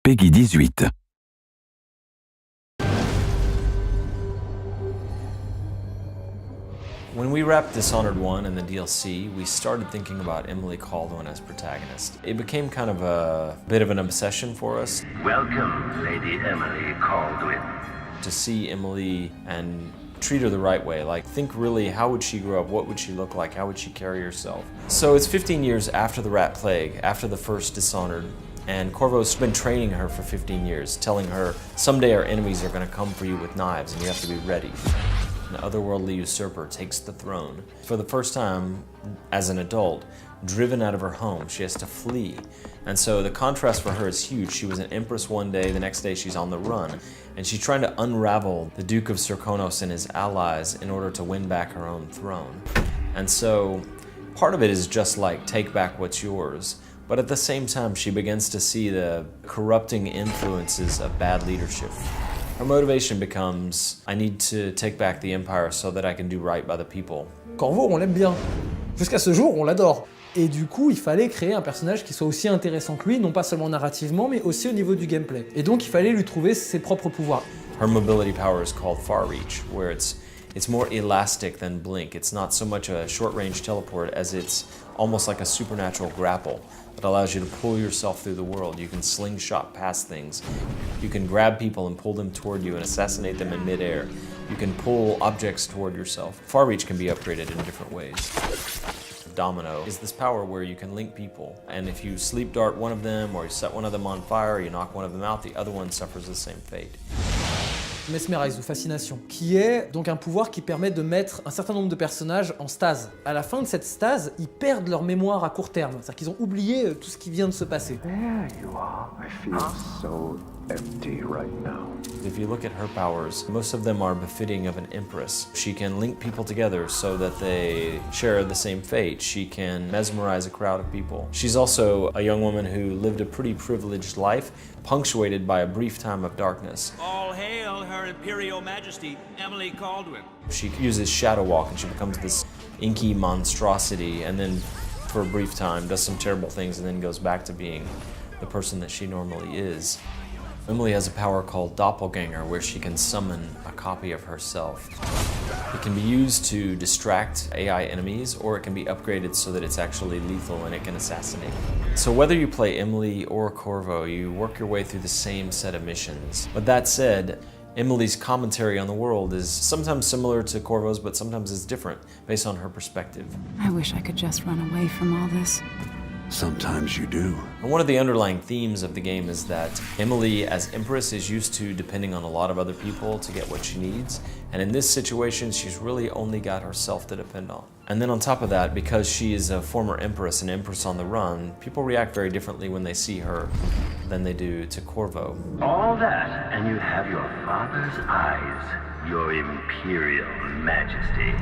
Peggy 18. When we wrapped Dishonored 1 and the DLC, we started thinking about Emily Kaldwin as protagonist. It became kind of a bit of an obsession for us. Welcome, Lady Emily Kaldwin. To see Emily and treat her the right way. Like, think really, how would she grow up? What would she look like? How would she carry herself? So it's 15 years after the Rat Plague, after the first Dishonored, and Corvo's been training her for 15 years, telling her, someday our enemies are going to come for you with knives and you have to be ready. An otherworldly usurper takes the throne. For the first time, as an adult, driven out of her home, she has to flee. And so the contrast for her is huge. She was an empress one day, the next day she's on the run. And she's trying to unravel the Duke of Serkonos and his allies in order to win back her own throne. And so part of it is just like, take back what's yours. But at the same time, she begins to see the corrupting influences of bad leadership. Her motivation becomes, I need to take back the empire so that I can do right by the people. Corvo, on l'aime bien. Jusqu'à ce jour, on l'adore. Et du coup, il fallait créer un personnage qui soit aussi intéressant que lui, non pas seulement narrativement, mais aussi au niveau du gameplay. Et donc, il fallait lui trouver ses propres pouvoirs. Her mobility power is called Far Reach, where it's more elastic than Blink. It's not so much a short-range teleport as it's almost like a supernatural grapple that allows you to pull yourself through the world. You can slingshot past things. You can grab people and pull them toward you and assassinate them in midair. You can pull objects toward yourself. Far Reach can be upgraded in different ways. Domino is this power where you can link people, and if you sleep dart one of them or you set one of them on fire, you knock one of them out, the other one suffers the same fate. Mesmerize ou fascination, qui est donc un pouvoir qui permet de mettre un certain nombre de personnages en stase. À la fin de cette stase, ils perdent leur mémoire à court terme, c'est-à-dire qu'ils ont oublié tout ce qui vient de se passer. There you are. I feel so empty right now. If you look at her powers, most of them are befitting of an empress. She can link people together so that they share the same fate. She can mesmerize a crowd of people. She's also a young woman who lived a pretty privileged life, punctuated by a brief time of darkness. All hail Her Imperial Majesty, Emily Kaldwin. She uses Shadow Walk and she becomes this inky monstrosity, and then for a brief time does some terrible things and then goes back to being the person that she normally is. Emily has a power called Doppelganger, where she can summon a copy of herself. It can be used to distract AI enemies, or it can be upgraded so that it's actually lethal and it can assassinate. So whether you play Emily or Corvo, you work your way through the same set of missions. But that said, Emily's commentary on the world is sometimes similar to Corvo's, but sometimes it's different based on her perspective. I wish I could just run away from all this. Sometimes you do. And one of the underlying themes of the game is that Emily, as Empress, is used to depending on a lot of other people to get what she needs. And in this situation, she's really only got herself to depend on. And then on top of that, because she is a former Empress, an Empress on the run, people react very differently when they see her than they do to Corvo. All that, and you have your father's eyes, your Imperial Majesty.